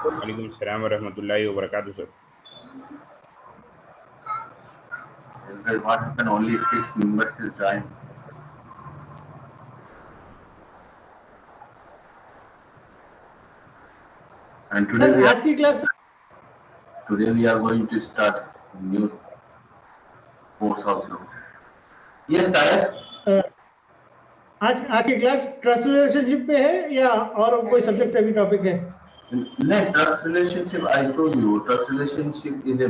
वालेकुम अस्सलाम वरहमतुल्लाहि वबरकातुहू sir. What happened? Only 6 members will join. And today we are going to start new course also. Yes, Tayyab. आज की class trust relationship पे है या और कोई सब्जेक्ट अभी टॉपिक है? नहीं, trust relationship. I told you, trust relationship is a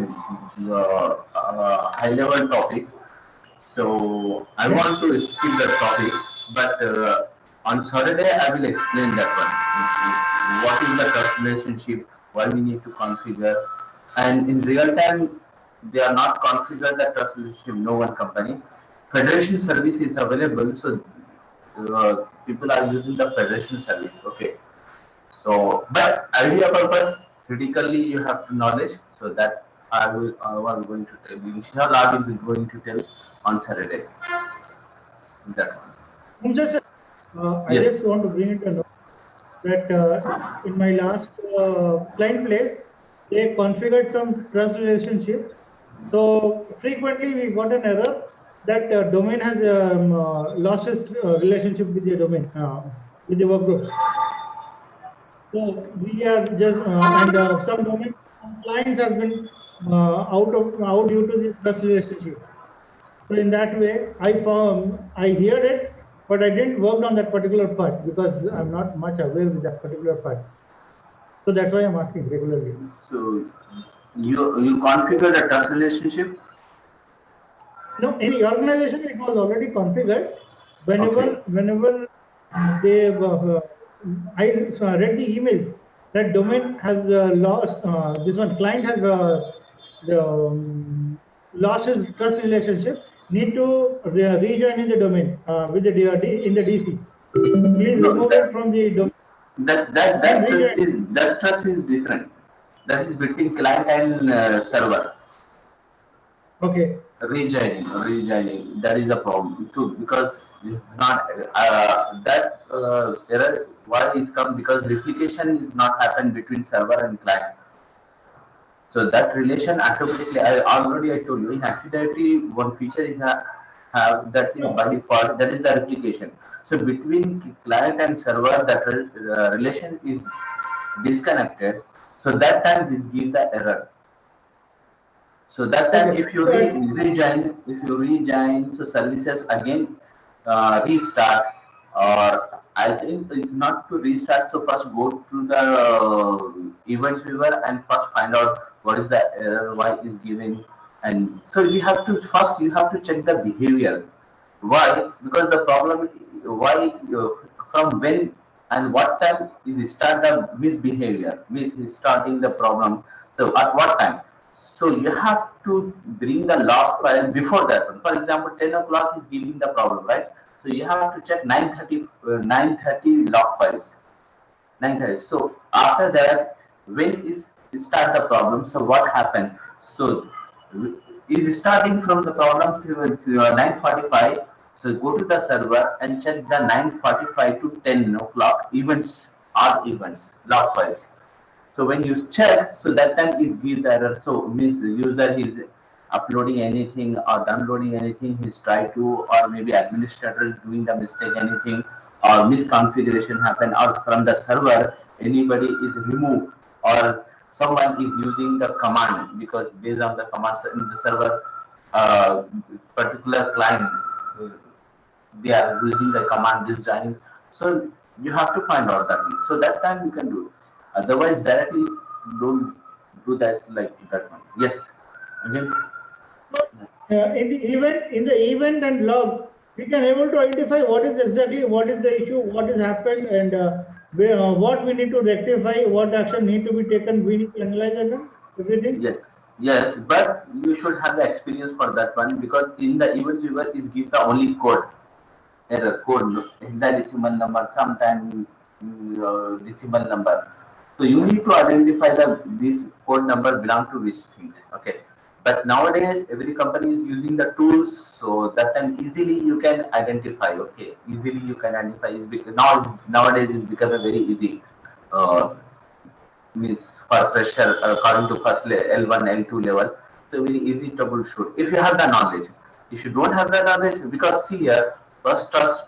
high level topic. So I want to skip that topic, but on Saturday I will explain that one. What is the trust relationship? Why we need to configure? And in real time, they are not configured the trust relationship. No one company. Federation service is available, so people are using the federation service. Okay. So, but idea purpose, critically you have to knowledge. So that I was going to tell you. Inshallah, I will be going to tell on Saturday. That one. I just want to bring it to know that in my last client place, they configured some trust relationship. So frequently we got an error that domain has lost its relationship with the domain, with the work group. So we are just and some domain clients has been out due to the trust relationship. So in that way, I heard it, but I didn't work on that particular part because I'm not much aware with that particular part. So that's why I'm asking regularly. So you configure the trust relationship? No, in the organization it was already configured. Whenever they I read the emails that domain has lost. This one client has lost his trust relationship. Need to rejoin in the domain with the in the DC. Please remove it from the domain. That trust is different. That is between client and server. Okay. Rejoining. That is a problem too, because it's not that error. Why is come because replication is not happened between server and client. So that relation automatically, I told you in Active Directory one feature is have that is by default, that is the replication. So between client and server, that relation is disconnected. So that time this gives the error. So that time, if you rejoin, so services again restart, or I think it's not to restart. So first go to the events viewer and first find out what is the error, why is given, and so you have to check the behavior. Why? Because the problem why from when and what time is start the misbehavior, starting the problem. So at what time? So you have to bring the log file before that one. For example, 10 o'clock is giving the problem, right? So you have to check 9:30 log files. 9:30. So after that, when is start the problem? So what happened? So is starting from the problem 9:45. So go to the server and check the 9:45 to 10 o'clock events log files. So when you check, so that time it gives the error. So means the user is uploading anything or downloading anything, he's trying to, or maybe administrator is doing the mistake, anything, or misconfiguration happen, or from the server anybody is removed, or someone is using the command because based on the commands in the server, particular client they are using the command this joining. So you have to find out that. So that time you can do. Otherwise, directly don't do that like that one. Yes. Again. In the event and log, we can able to identify what is the issue, what has happened, and what we need to rectify, what action need to be taken. We need to analyze everything. Yes, but you should have the experience for that one, because in the event viewer is give the only code, error code, hexadecimal number, sometime decimal number. So you need to identify this code number belong to which things. Okay. But nowadays every company is using the tools, so that time easily you can identify. Okay, easily you can identify. Nowadays it's become a very easy. means for pressure according to first L1, L2 level. So very easy to troubleshoot if you have the knowledge. If you don't have the knowledge, because see here, first trust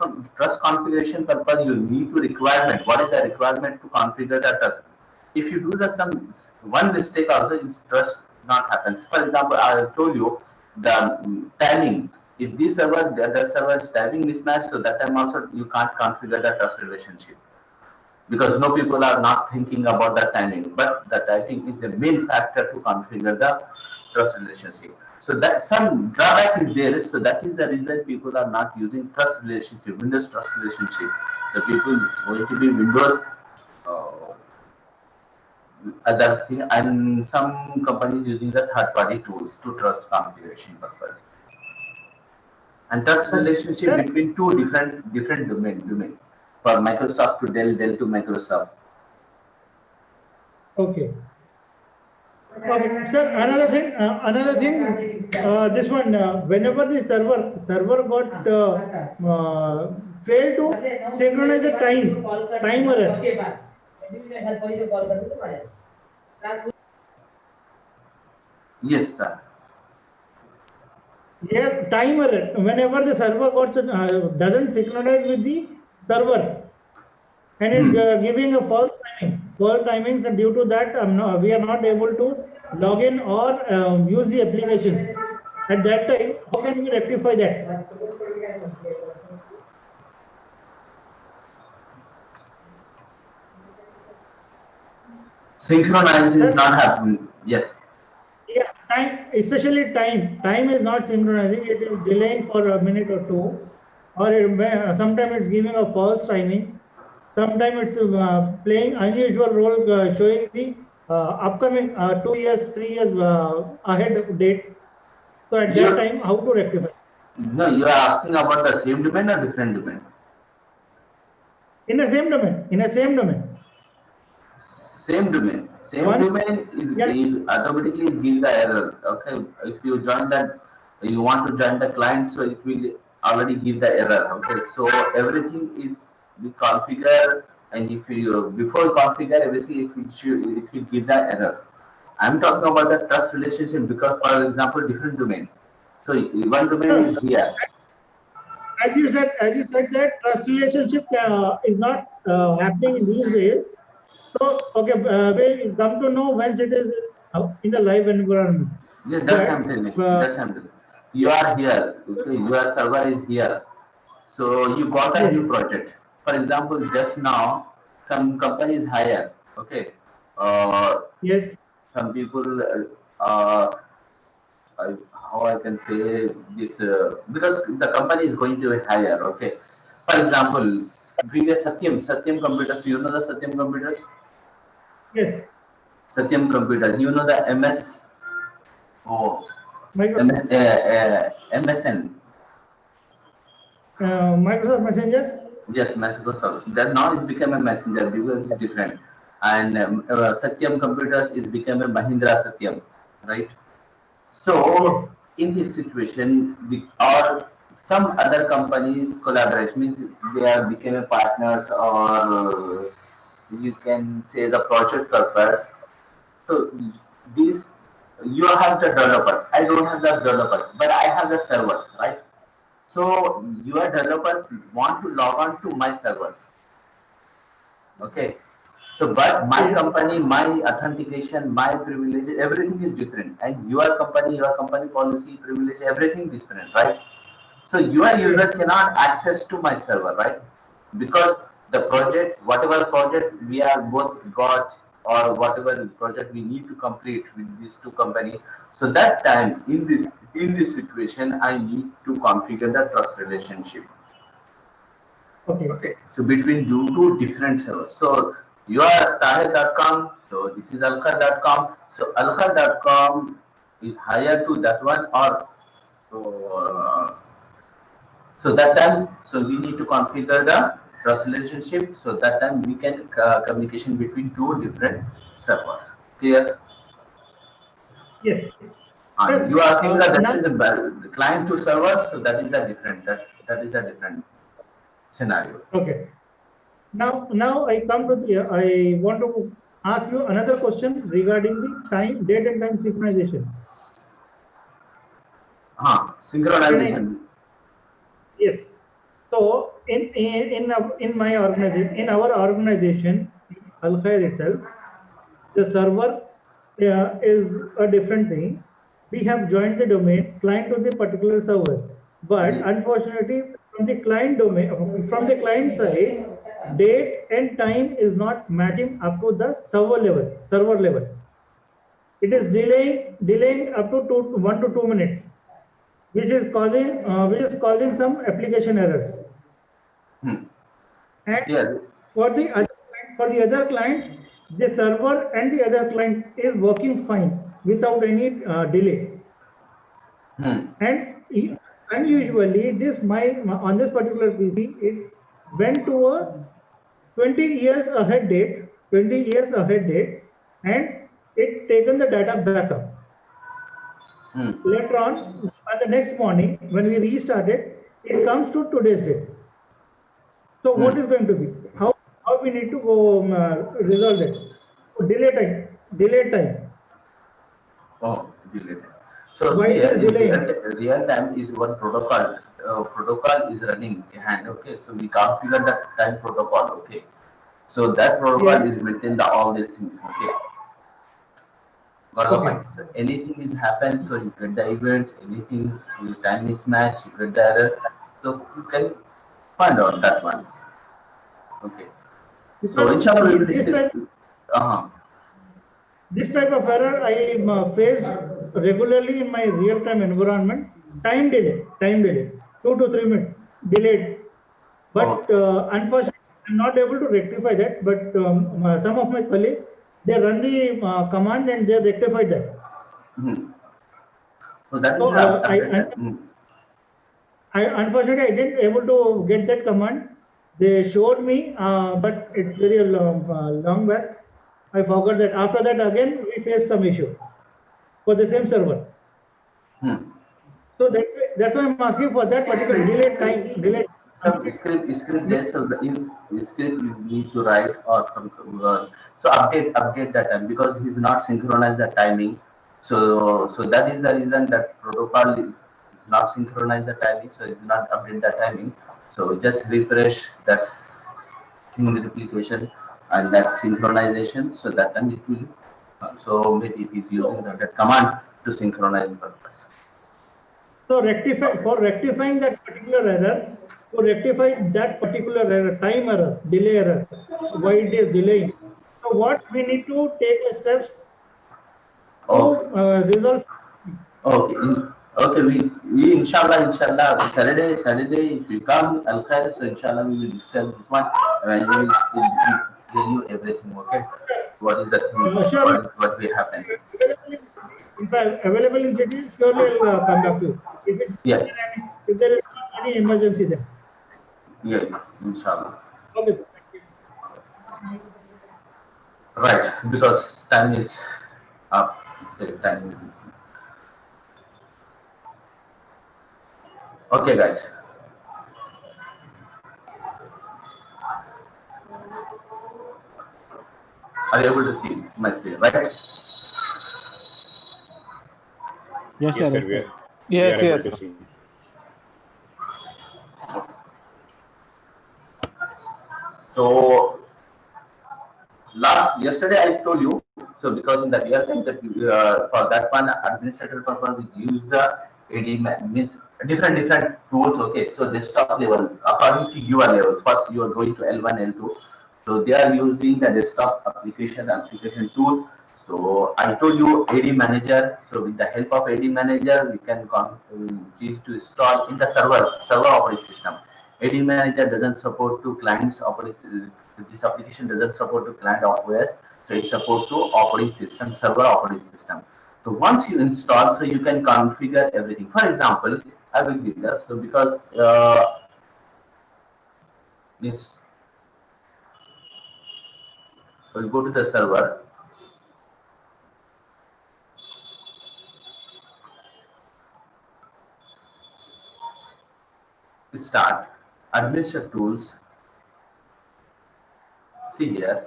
configuration purpose, you need to requirement. What is the requirement to configure the trust? If you do the some one mistake also, is trust not happens. For example, I told you the timing. If this server, the other server is timing mismatch, so that time also you can't configure the trust relationship because no people are not thinking about the timing, but the timing is the main factor to configure the trust relationship. So that some drawback is there. So that is the reason people are not using trust relationship, Windows trust relationship. The people going to be Windows uh, other thing, and some companies using the third-party tools to trust configuration purpose. And trust relationship Sir, between two different domain for Microsoft to Dell, Dell to Microsoft. okay. Okay, sir. Another thing. This one. Whenever the server got failed to synchronize the timer. Yes, sir. Yeah, timer. Whenever the server got doesn't synchronize with the server, and it's giving a false timing. False timing. And due to that, we are not able to log in or use the applications. At that time, how can we rectify that? Synchronize is Sir, not happening. Yes. yeah, time, especially time. Time is not synchronizing. It is delaying for a minute or two, or sometimes it's giving a false timing. Sometimes it's playing unusual role, showing the upcoming 2 years, 3 years ahead date. So at that You time, how to rectify? no, you are asking about the same domain or different domain? In the same domain. In the same domain. Same domain. Same One. domain Yeah. is automatically give the error. Okay. If you join that, you want to join the client, so it will already give the error. Okay. So everything is we configure, and if you before you configure everything, it will give the error. I'm talking about the trust relationship because, for example, different domain. So one domain is So, here. as you said that trust relationship is not happening in these ways. So, okay, we come to know once it is in the live environment. Yes, that's But something. That's something. You are here. Okay, your server is here. So you got a new yes, project. For example, just now, some companies hire. Okay, uh, yes, some people. Uh, how I can say this because the company is going to hire. Okay, for example, previous Satyam Computers. You know the Satyam Computers. yes. Satyam Computers. You know the MS. Oh, Microsoft, MSN. Microsoft Messenger. Yes, Microsoft. That now it's become a messenger because it's different. And Satyam Computers is become a Mahindra Satyam, right? Yes, So in this situation, or some other companies collaborate means they are become a partners, or you can say the project purpose. So these you have the developers. I don't have the developers, but I have the servers, right? So your developers want to log on to my servers. Okay. So, but my yes, company, my authentication, my privilege, everything is different. And your company policy, privilege, everything different, right? So your user yes, cannot access to my server, right? Because the project, whatever project we are both got, or whatever project we need to complete with these two companies. So that time in this situation, I need to configure the trust relationship. okay, Okay, so between two different servers. So you are Tahir.com, so this is Alkha.com. So Alkha.com is higher to that one, or so, so that time, so we need to configure the trust relationship. So that time we can communication between two different servers. Clear? yes. And you Sir, are saying that that now, is the client to server, so that is the different that is a different scenario. okay. Now I come to the, I want to ask you another question regarding the time, date and time synchronization. Synchronization. Yes. So in my organization, in our organization, Al Khair itself, the server is a different thing. We have joined the domain client to the particular server, but unfortunately, from the client domain, from the client side, date and time is not matching up to the server level. Server level, it is delaying up to 1 to 2 minutes, which is causing some application errors. And Yeah. for the other client, the server and the other client is working fine without any delay. And unusually, this my on this particular PC, it went to a 20 years ahead date, 20 years ahead date, and it taken the data backup. Later on the next morning, when we restarted, it comes to today's date. So what is going to be? How we need to go resolve it? Delay time. Oh, delay. So Why it here is in delaying? real time is one protocol. Protocol is running behind. Okay, so we configure that time protocol. Okay, so that protocol Yes. is maintain the all these things. Okay. Got the Okay. point. So anything is happened, so you get the events, anything the time is matched, you get the error. So you can find out that one. Okay. So Because inshallah we will this discuss. type Uh-huh. this type of error I faced regularly in my real-time environment. Time delay, 2 to 3 minutes delayed. But Okay. unfortunately, I'm not able to rectify that. But some of my colleagues, they run the command and they rectify that. So that is So the updated. I unfortunately I didn't able to get that command. They showed me, but it's very long back. I forgot that. After that, again we faced some issue for the same server. So that's why I'm asking for that particular delay time. Delay. Some script there, so in script you need to write or some so update that time because he's not synchronized the timing. So that is the reason that protocol is not synchronized the timing, so it's not update the timing. So just refresh that thing replication and that synchronization, so that time it will. So maybe it is using that command to synchronize the purpose. So rectifying that particular error, to rectify that particular error, time error, delay error, why it is delaying. So what we need to take steps to Okay. resolve. Okay. Okay. We inshallah Saturday if you come Al Khair, so inshallah we will discuss this one and we will tell you everything. Okay. What is the thing? Surely, What will happen? if I'm available in city, surely I'll come back to you. Yeah. If there is any emergency then. Yeah. Inshallah. Okay, sir. Thank you. Right. Because time is up. The time is. Okay, guys. Are you able to see my screen? Right. Yes, Yes, sir. sir. Yes, sir. We are Yes, able yes. to see. So yesterday I told you, so because in the real time that for that one administrator purpose we use the means different tools. Okay, so desktop level according to your levels. First you are going to L1, L2, so they are using the desktop application tools. So I told you AD manager. So with the help of AD manager, we can choose to install in the server operating system. AD manager doesn't support to clients operating. This application doesn't support to client OS, so it supports to operating system, server operating system. So once you install, so you can configure everything. For example, I will give that. So because this, so you go to the server. Start administrative tools. See here.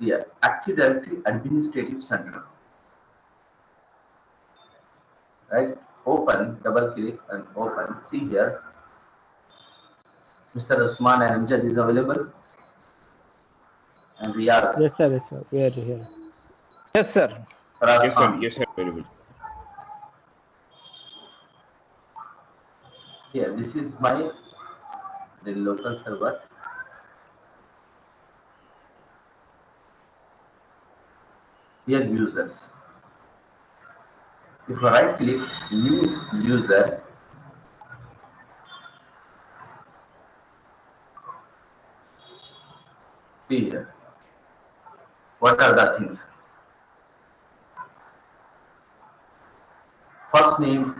here, Active Directory Administrative Center. Right? Open, double click and open. See here, Mr. Usman and Amjad is available. And Riyaz. Yes, sir. Yes, sir. We are here. Yes, sir. Faraz Yes, sir. Khan. Yes, sir. Available. Here, this is my the local server. Here, users. If I right click new user, see here. What are the things? First name,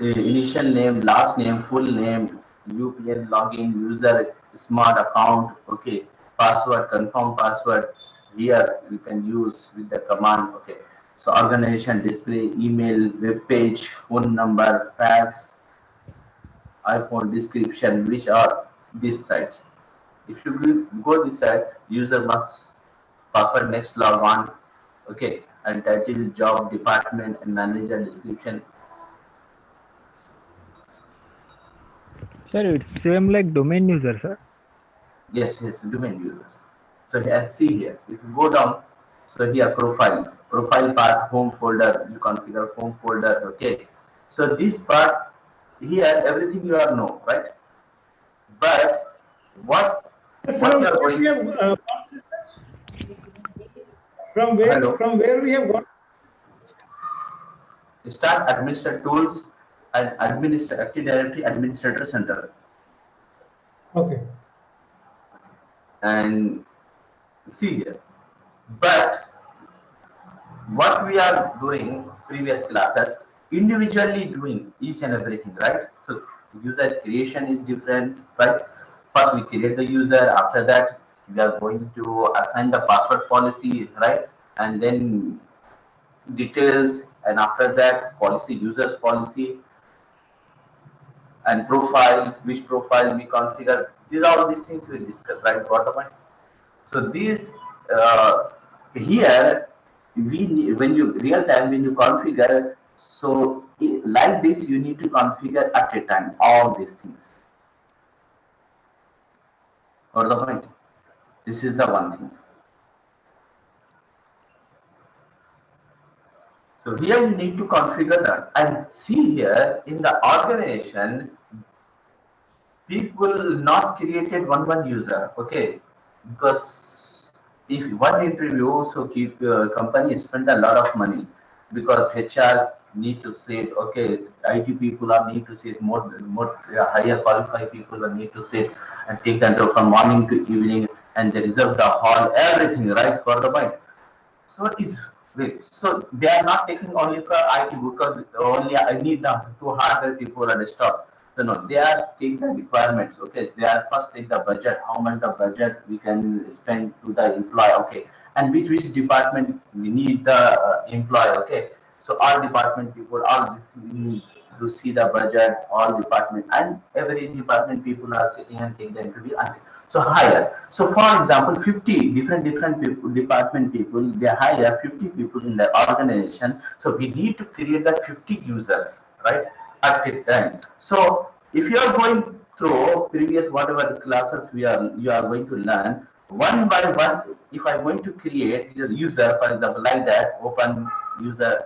initial name, last name, full name, UPN login, user, smart account, okay, password, confirm password. Here you can use with the command, okay. So organization, display, email, web page, phone number, fax, iPhone description, which are this site. If you go this side, user must password next log on, okay, and title, job, department, and manager description. Sir, it's same like domain user, sir. Yes, domain user. So here, see here, if you go down, so here profile path, home folder, you configure home folder, okay. So this part here, everything you are know, right? But what you are going? We have, from where? Hello. From where we have got? Start administrator tools and Active Directory Administrator Center. Okay. And see here. But what we are doing previous classes, individually doing each and everything, right? So user creation is different, right? First we create the user, after that we are going to assign the password policy, right? And then details, and after that policy, users policy, and profile, which profile we configure. These are all these things we discuss, right? Got the point? So these here we when you real time when you configure, so like this you need to configure at a time all these things. Got the point? This is the one thing. So here you need to configure that, and see here in the organization, people not created one user, okay, because if one interview, so company spend a lot of money because HR need to sit, okay, IT people are need to sit more higher qualified people are need to sit and take them from morning to evening, and they reserve the hall, everything, right, for the point. So is so they are not taking only for IT because only I need the 200 people and stop. So no, they are taking the requirements. Okay, they are first take the budget. How much the budget we can spend to the employee. Okay, and which department we need the employee. Okay, so all department people, all we need to see the budget. All department and every department people are sitting and taking the interview. So hire. So for example, 50 different people, department people, they hire 50 people in the organization. So we need to create the 50 users, right, at a time. So if you are going through previous whatever classes you are going to learn, one by one, if I'm going to create a user, for example, like that, open user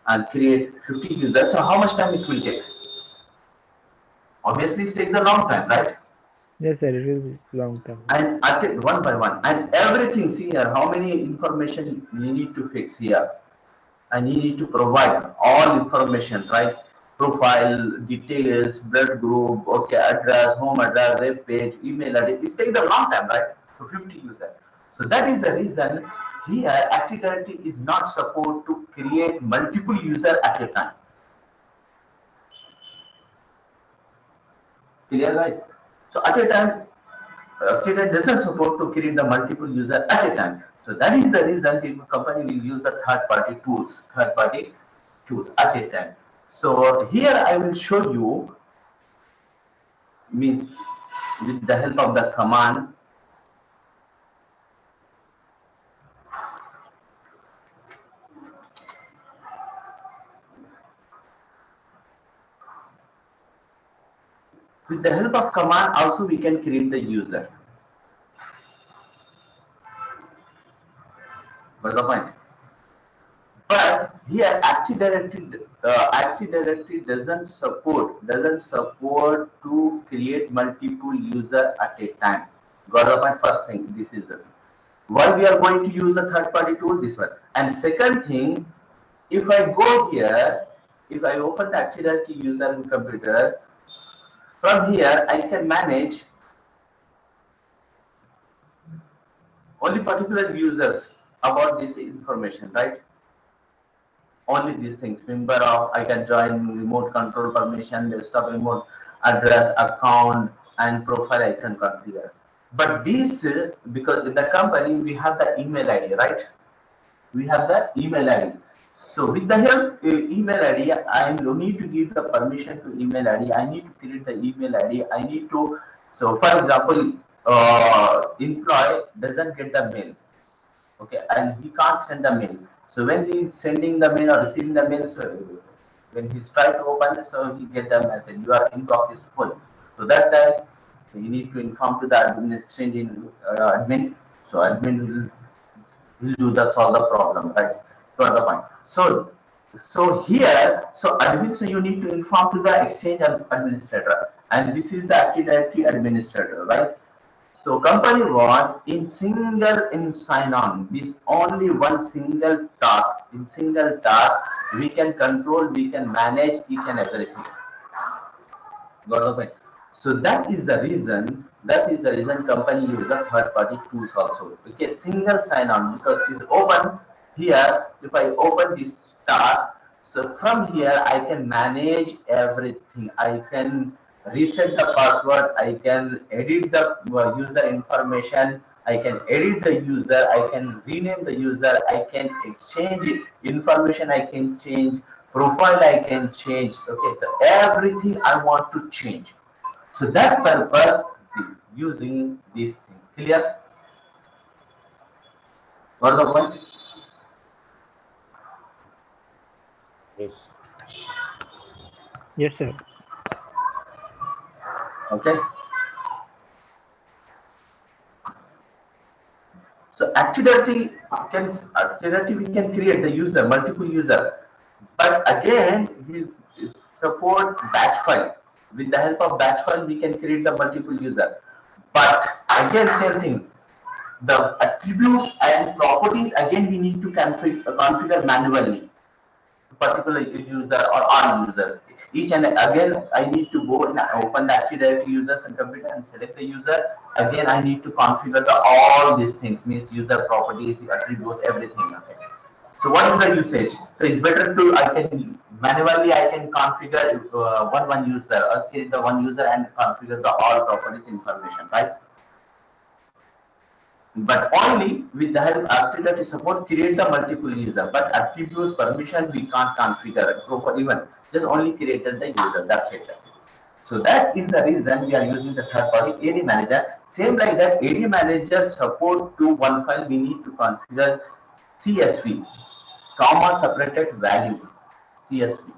and create 50 users. So how much time it will take? Obviously, it takes a long time, right? Yes, sir. It will be long term. And at it one by one, and everything, see here, how many information you need to fix here, and you need to provide all information, right? Profile, details, blood group, okay, address, home address, web page, email address. It takes a long time, right? To 50 users. So that is the reason here Active Directory is not supposed to create multiple users at a time. Clear, guys? So at a time, Active Directory doesn't support to create the multiple user at a time. So that is the reason the company will use the third-party tools at a time. So here I will show you, means with the help of the command, With the help of command also we can create the user. What's the point? But here Active Directory doesn't support to create multiple user at a time. Got the point? First thing, this is the thing. Why we are going to use the third party tool, this one. And second thing, if I go here, if I open the Active Directory user in computer, from here I can manage only particular users about this information, right? Only these things. Member of, I can join, remote control permission, desktop remote address, account, and profile I can configure. But this, because in the company we have the email ID, right? We have the email ID. So with the help email ID, I need to give the permission to email ID. I need to create the email ID. I need to. So for example, employee doesn't get the mail, okay, and he can't send the mail. So when he's sending the mail or receiving the mail, so when he's trying to open it, so he get the message, your inbox is full. So that time you need to inform to the admin exchange in admin. So admin will do the solve the problem, right? Got the point. So here, so admin, so you need to inform to the exchange administrator, and this is the Active Directory administrator, right? So company one in sign on, this only one single task. In single task, we can control, we can manage each and everything. Got the point? So that is the reason. Company use the third party tools also. Okay, single sign on, because it's open here. If I open this task, so from here I can manage everything. I can reset the password. I can edit the user information. I can edit the user. I can rename the user. I can exchange information. I can change profile. I can change. Okay, so everything I want to change. So that purpose using these things. Clear? What the point? Yes. Yes, sir. Okay. So Active Directory we can create the user, multiple user, but again we support batch file. With the help of batch file, we can create the multiple user. But again, same thing. The attributes and properties again we need to configure manually, particular user or all users. Each and again I need to go and open the Active Directory users and computer and select the user. Again I need to configure all these things, means user properties, attributes, everything. Okay. So what is the usage? So it's better to I can configure one user or create the one user and configure the all properties information, right? But only with the help of Active Directory support create the multiple user, but attributes permission we can't configure proper even, just only created the user, that's it. So that is the reason we are using the third party AD manager. Same like that, AD manager support to one file we need to configure CSV, comma separated value, CSV.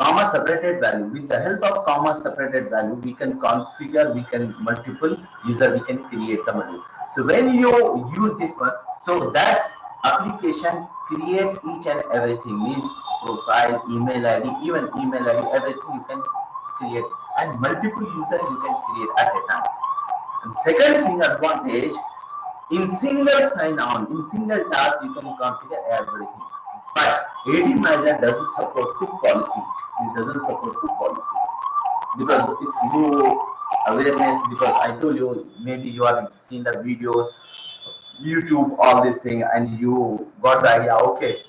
Comma separated value. With the help of comma separated value, we can configure, we can multiple user, we can create the multiple. So when you use this one, so that application create each and everything, means profile, email ID, even email ID, everything you can create, and multiple user you can create at a time. And second thing advantage, in single sign on, in single task you can configure everything. But AD manager doesn't support to policy. It doesn't support to policy. Because if you awareness, because I told you, maybe you have seen the videos, YouTube, all this thing, and you got the idea, okay,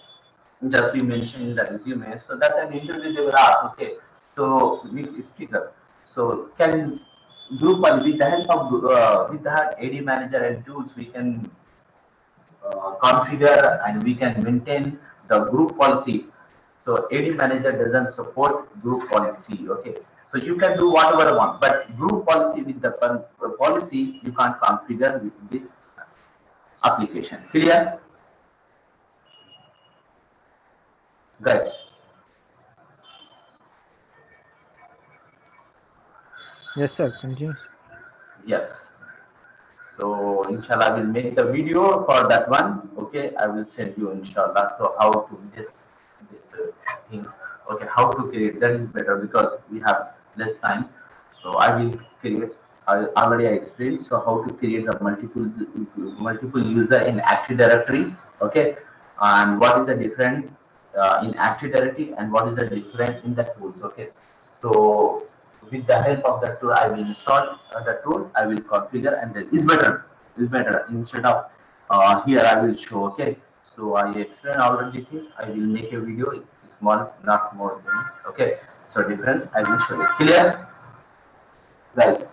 just we mentioned in the resume. So that an interview they will ask, okay, so Miss Speaker, so can group with the help of with the AD manager and tools we can configure and we can maintain the group policy. So AD manager doesn't support group policy. Okay, so you can do whatever you want, but group policy with the policy you can't configure with this application. Clear, guys? Yes, sir. Continue. Yes. So inshallah, I will make the video for that one. Okay, I will send you inshallah. So how to this things. Okay, how to create that is better because we have less time. So I will create. I explained. So how to create the multiple user in Active Directory. Okay, and what is the different in Active Directory and what is the different in the tools. Okay, so with the help of the tool, I will install the tool. I will configure, and then is better. Is better instead of here. I will show. Okay. So I explain already things. I will make a video. It's small, not more than. Okay. So difference. I will show you. Clear, guys?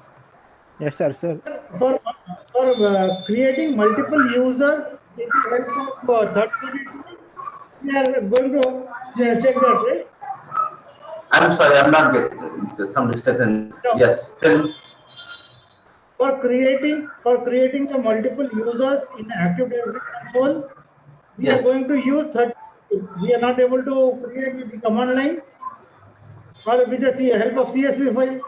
Yes, sir. Sir. For creating multiple users with the help of third party tool, we are going to check that, right? I'm sorry. I'm not getting some disturbance. No. Yes. Tell me. For creating the multiple users in Active Directory console, we are Yes. going to use third. We are not able to create with the command line or with the help of CSV file.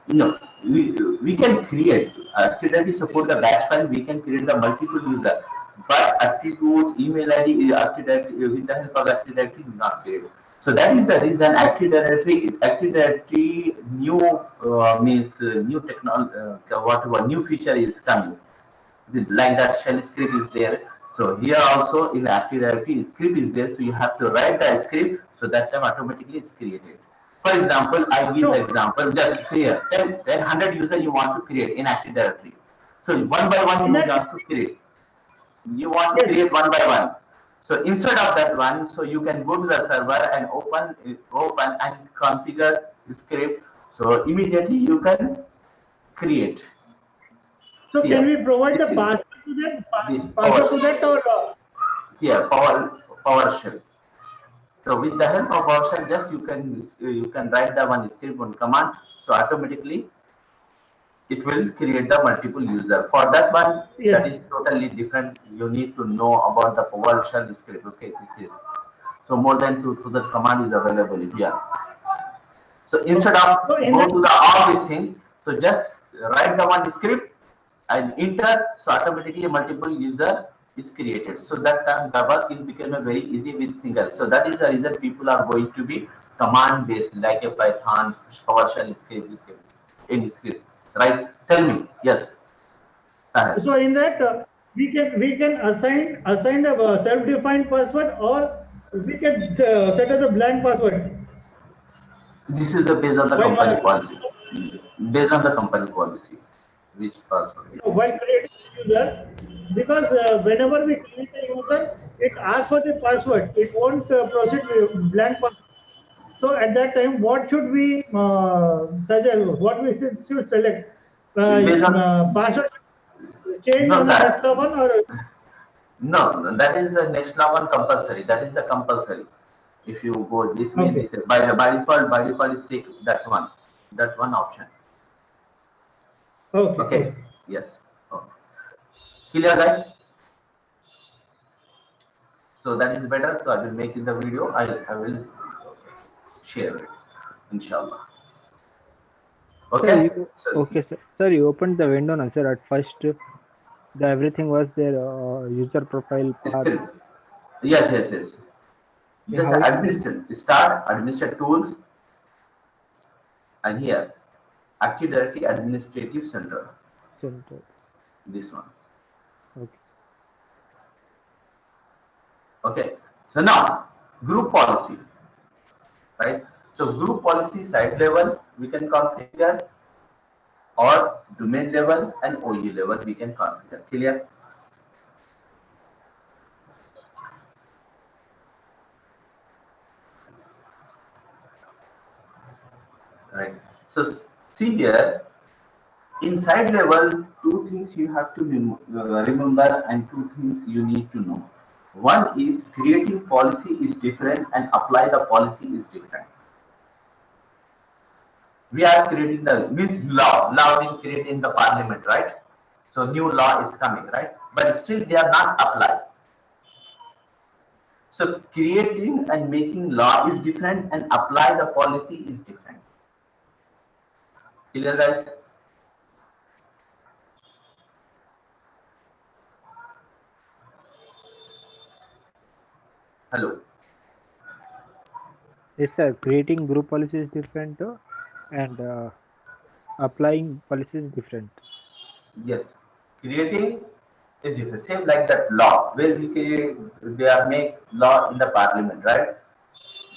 No, we can create activity support the batch file. We can create the multiple user, but active tools email ID active directory with the help of active directory is not created. So that is the reason active directory new means new technology whatever new feature is coming. Like that shell script is there. So here also in Active Directory script is there. So you have to write the script so that time automatically is created. For example, I give the example just here. 100 user you want to create in Active Directory. So one by one you want to create. You want to create one by one. So instead of that one, so you can go to the server and open and configure the script. So immediately you can create. So Here. can we provide the password to that? Password to that or here PowerShell. So with the help of PowerShell, just you can write the one script one command. So automatically it will create the multiple user. For that one, that is totally different. You need to know about the PowerShell script. Okay, this is so more than 2,000 command is available here. So instead of go to all these things, so just write the one script and enter. So automatically multiple user is created. So that time the work is become a very easy with single. So that is the reason people are going to be command based like a Python, PowerShell script, any script. Right? Tell me. Yes. so in that we can assign a self-defined password or we can set as a blank password. This is the based on the company policy. Based on the company policy, which password? While creating a user, because whenever we create a user, it asks for the password. It won't proceed with blank password. So at that time, what should we suggest? What we should select? Based on Password change no on the that next one or no, that is the next now one compulsory. That is the compulsory. If you go this way, this way. By default is take that one option. Okay. Yes. Okay. Clear, guys? So that is better. So I will make in the video. I will share it, inshallah. Okay. Sir, okay, sir. Sir, you opened the window now, sir. At first, everything was there. User profile path. Yes. Just administer tools, and here Active Directory Administrative Center. This one. Okay. So now group policy, right? So group policy site level we can configure, or domain level and OU level we can configure. Clear? Right. So see here, inside level, two things you have to remember and two things you need to know. One is creating policy is different and apply the policy is different. We are creating the means law being created in the parliament, right? So new law is coming, right? But still they are not applied. So creating and making law is different and apply the policy is different. Clear, guys? Hello. Yes, sir. Creating group policy is different, and applying policy is different. Yes, creating is different. Same like that law where we create, they are make law in the parliament, right?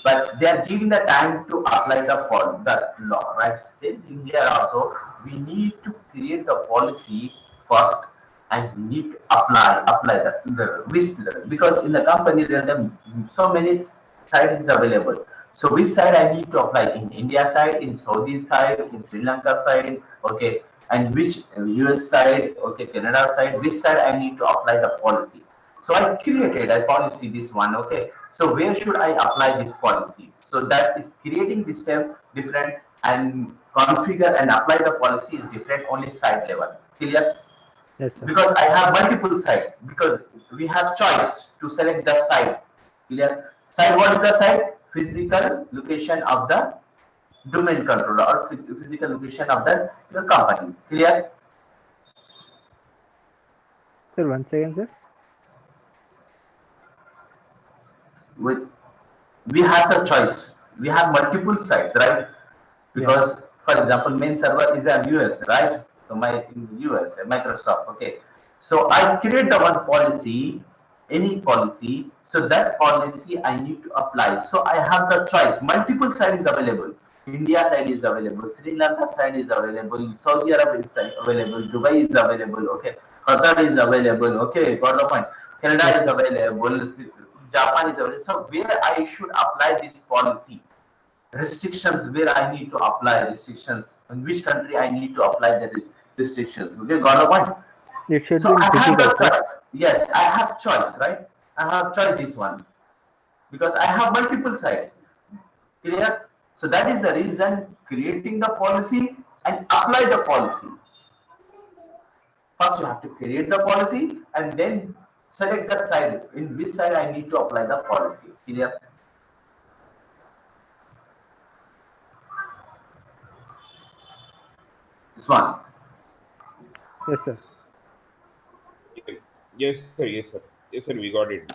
But they are giving the time to apply the law, right? Same thing here also. We need to create the policy first, and we need to apply the risk level. Because in the company there are so many sites available. So which side I need to apply, in India side, in Saudi side, in Sri Lanka side, okay, and which US side, okay, Canada side, which side I need to apply the policy. So I created a policy, this one, okay. So where should I apply this policy? So that is creating this step different, and configure and apply the policy is different, only site level. Clear? Yes, sir. Because I have multiple sites, because we have choice to select the site. Clear? Site, what is the site? Physical location of the domain controller, or physical location of the your company. Clear? Sir, one second, sir. With we have the choice. We have multiple sites, right? Because, for example, main server is in US, right? So my in US, Microsoft, okay. So I create the one policy, any policy. So that policy I need to apply. So I have the choice. Multiple side is available. India side is available. Sri Lanka side is available. Saudi Arab is available. Dubai is available. Okay. Qatar is available. Okay. Got the point. Canada is available. Japan is available. So where I should apply this policy? Restrictions, where I need to apply restrictions, in which country I need to apply the restrictions. Okay, got the point? It should be So in I have physical, the sir. choice. Yes, I have choice, right? I have choice this one, because I have multiple sites. Clear? So that is the reason creating the policy and apply the policy. First, you have to create the policy and then select the side, in which side I need to apply the policy. Clear? This one. Yes, sir. Yes, sir. Yes, sir. Yes, sir. We got it.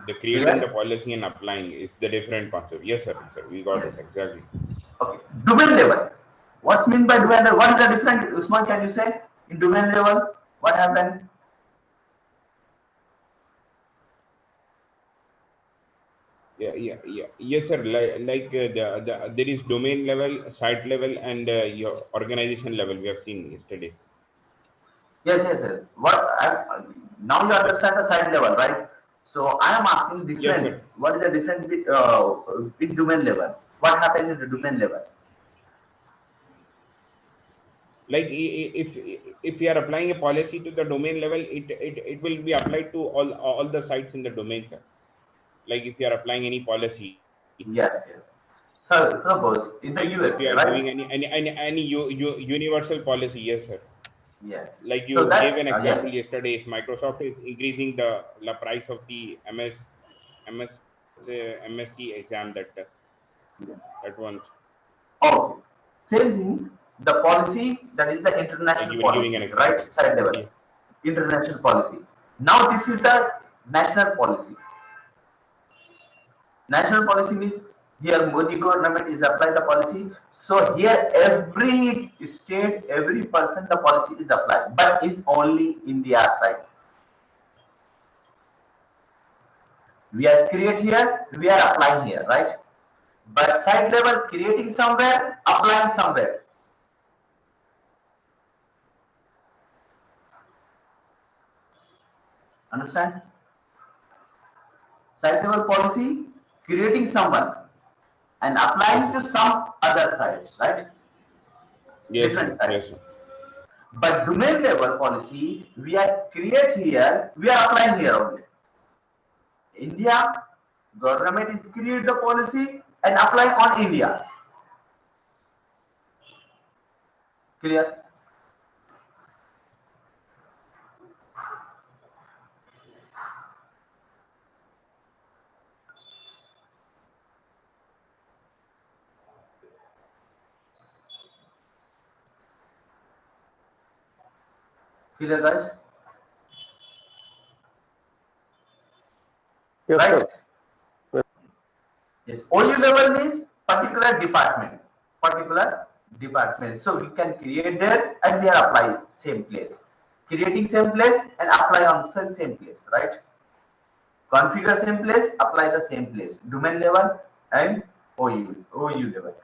The creating the Clear? policy and applying is the different concept. Yes, sir. Sir, we got it Yes. exactly. Okay. Domain level. What's mean by domain level? What is the difference? Usman, can you say in domain level what happened? Yes, sir. There is domain level, site level, and your organization level. We have seen yesterday. Yes. What now you Yes, sir. understand the site level, right? So I am asking Yes, different. sir. What is the difference in domain level? What happens in the domain level? Like if we are applying a policy to the domain level, it will be applied to all the sites in the domain, sir. Like if you are applying any policy, Yes. So suppose in the if you USA, are right? giving any universal policy, yes, sir. Yes. Like So you gave that an yes. example yesterday, if Microsoft is increasing the price of the MS MSc exam, that one, Okay. Same thing. The policy, that is the like international you were giving an policy, right? example. Side level. Yeah. International policy. Now this is the national policy. National policy means here Modi government is applying the policy. So here every state, every person the policy is applied, but it's only India side. We are create here, we are applying here, right? But side level creating somewhere, applying somewhere. Understand? Side level policy creating someone and Yes, applying sir. to some other sites, right? Yes, sir. Different sites. Yes, sir. But domain level policy, we are create here, we are applying here only. India government is create the policy and apply on India. Clear? Clear, guys? Yes, Right? sir. Yes. OU level means particular department. Particular department. So we can create there and we are applying same place. Creating same place and apply on same place, right? Configure same place, apply the same place. Domain level and OU level.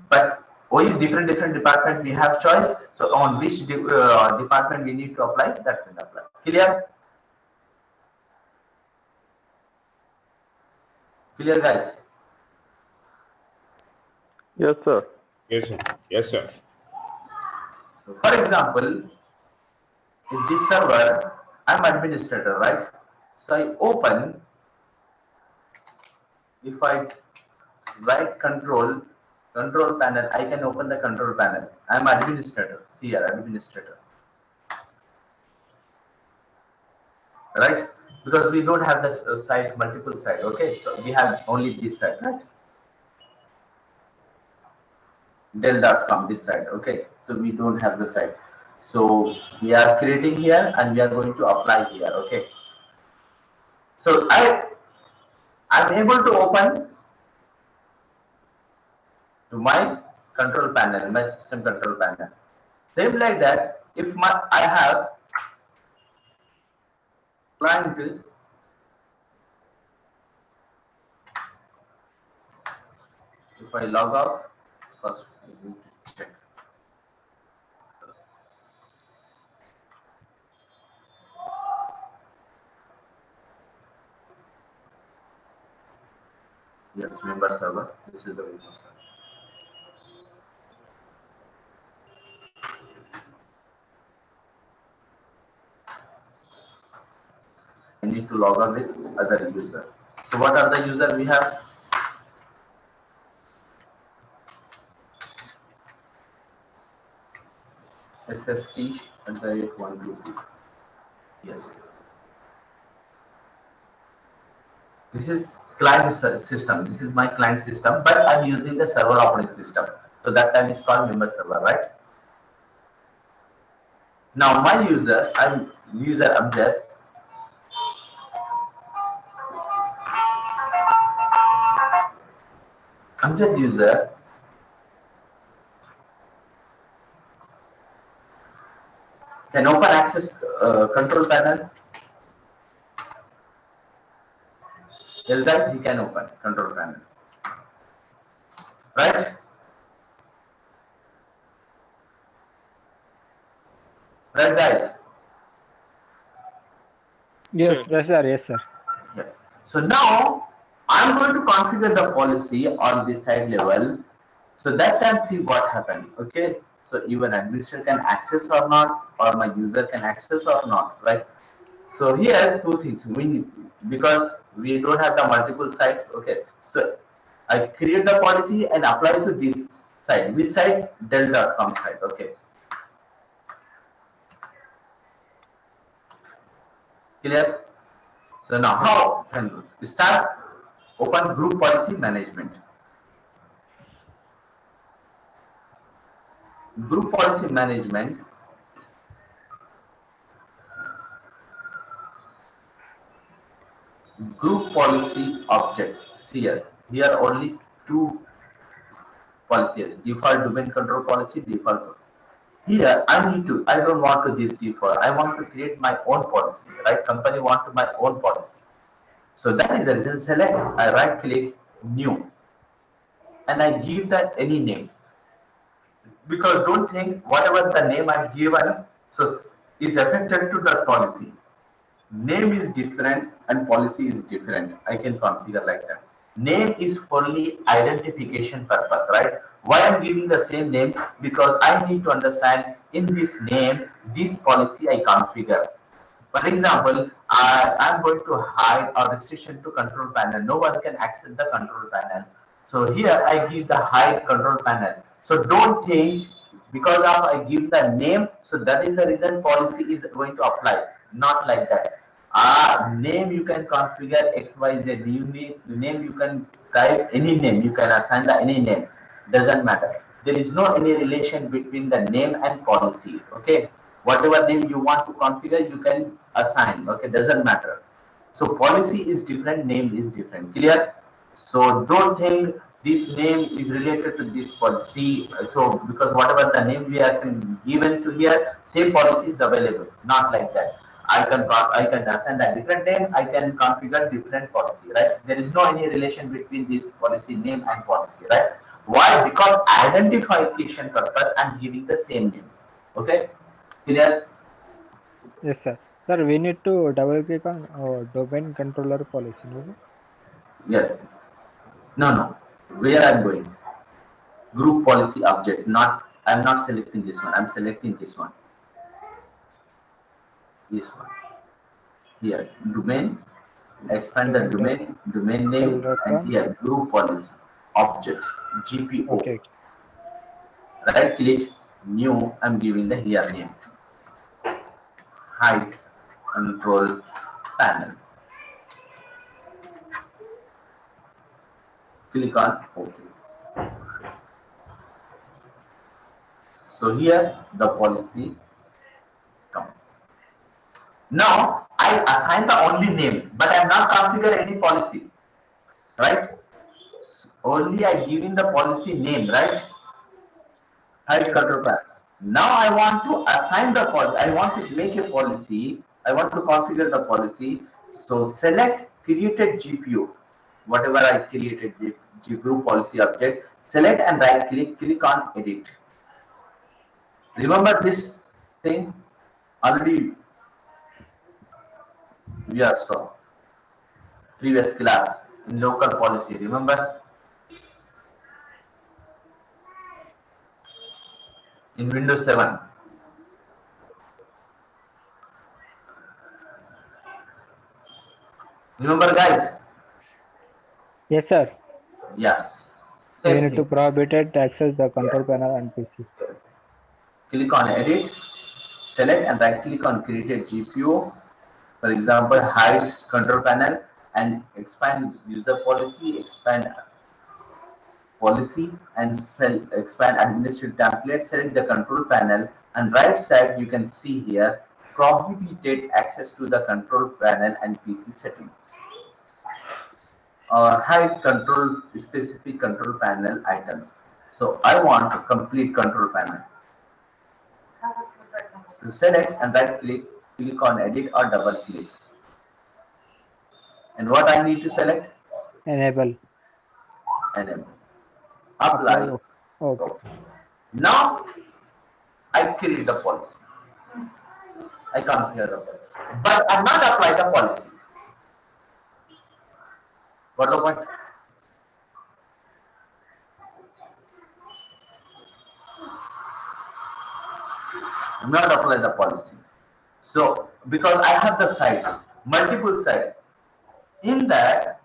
But OU different department we have choice. So on which department we need to apply, that will apply. Clear? Clear, guys? Yes, sir. Yes, sir. Yes, sir. So for example, in this server, I'm administrator, right? So I open, if I write control panel, I can open the control panel. I'm administrator, see here, administrator. Right? Because we don't have the site, multiple site, okay? So we have only this site, right? Dell.com, this site, okay? So we don't have the site. So we are creating here and we are going to apply here, okay? So I'm able to open to my control panel, my system control panel. Same like that, if I have client is if I log out, first I need to check. Yes, member server. This is the member server. I need to log on with other user. So what are the user we have? SST and the 123. Yes. This is client system. This is my client system, but I'm using the server operating system. So that time is called member server, right? Now my user, I'm user Amjad. Amjad user can open access control panel. Yes, guys, he can open control panel. Right? Right, guys? Yes, yes, sir. Yes, sir. Yes. So now I'm going to configure the policy on this side level. So that time see what happened. Okay. So even administrator can access or not, or my user can access or not, right? So here two things. Because we don't have the multiple sites. Okay. So I create the policy and apply to this site. Which site? Dell.com site. Okay. Clear? So now how can we start? Open group policy management. Group policy management. Group policy object. See here. Here only two policies. Default domain control policy, default. Here I don't want to this default. I want to create my own policy, right? Company want to my own policy. So that is the reason select, I right click new and I give that any name. Because don't think whatever the name I've given so is affected to the policy. Name is different and policy is different. I can configure like that. Name is for identification purpose, right? Why I'm giving the same name? Because I need to understand in this name, this policy I configure. For example, I'm going to hide a restriction to control panel. No one can access the control panel. So here I give the hide control panel. So don't think because of I give the name, so that is the reason policy is going to apply. Not like that. Name you can configure XYZ. Name you can type any name. You can assign the any name. Doesn't matter. There is no any relation between the name and policy. Okay. Whatever name you want to configure, you can assign. Okay, doesn't matter. So policy is different, name is different. Clear? So don't think this name is related to this policy. So because whatever the name we are given to here, same policy is available. Not like that. I can assign a different name. I can configure different policy. Right? There is no any relation between this policy name and policy. Right? Why? Because identification purpose I'm giving the same name. Okay? Clear? Yes, sir. Sir, we need to double click on domain controller policy. No? Yes. No. Where I'm going? Group policy object. I'm not selecting this one. I'm selecting this one. This one. Here, domain. Expand the domain name, and here group policy object GPO. Okay. Right click, new. I'm giving the here name. Height control panel. Click on OK. So here the policy comes. Now I assign the only name, but I'm not configure any policy, right? Only I give in the policy name, right? Height control panel. Now I want to assign the policy. I want to make a policy. I want to configure the policy. So select created GPO. Whatever I created group policy object. Select and right click. Click on edit. Remember this thing already we are saw previous class in local policy. Remember in Windows 7. Remember, guys? Yes, sir. Yes. We need to prohibited access the control panel and PC. Click on edit, select and right click on created GPO. For example, height control panel and expand user policy, expand policy and expand administrative template. Select the control panel and right side you can see here prohibited access to the control panel and PC setting. Height control specific control panel items. So I want a complete control panel. So select and right click on edit or double click. And what I need to select? Enable. Apply. Okay. Now I create the policy. I configure the policy. But I not apply the policy. What the point? I'm not apply the policy. So because I have the sites, multiple sites. In that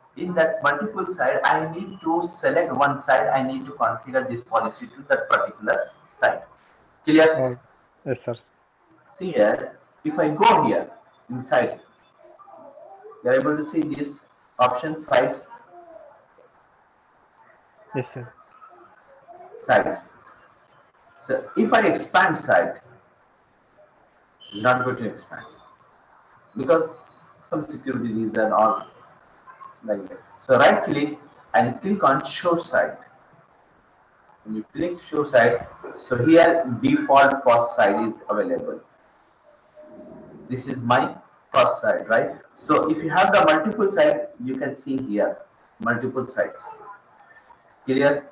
multiple site, I need to select one site. I need to configure this policy to that particular site. Clear? Yes, sir. See here, if I go here inside, you are able to see this option sites. Yes, sir. Sites. So if I expand site, it's not going to expand because some security reason or like that. So right click and click on show site. When you click show site, so here default first site is available. This is my first site, right? So if you have the multiple site, you can see here multiple sites. Clear?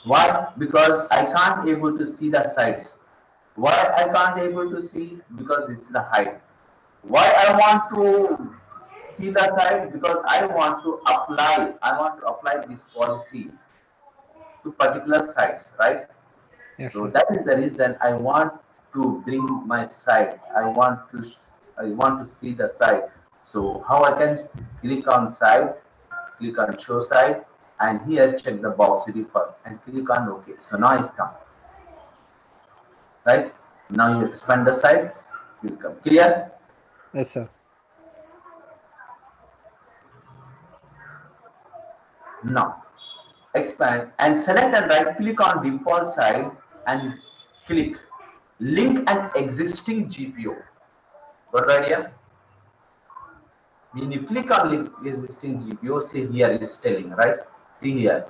Why? Because I can't able to see the sites. Why I can't able to see? Because this is the height. Why I want to see the site? Because I want to apply this policy to particular sites, right? Yes, So sir. that is the reason I want to bring my site. I want to see the site. So how I can click on site, click on show site, and here check the box default and click on OK. So now it's come. Right? Now you expand the site, will come. Clear? Yes, sir. Now, expand and select and right click on default side and click link an existing GPO. Got the idea? When you click on link existing GPO, see here it is telling, right? See here,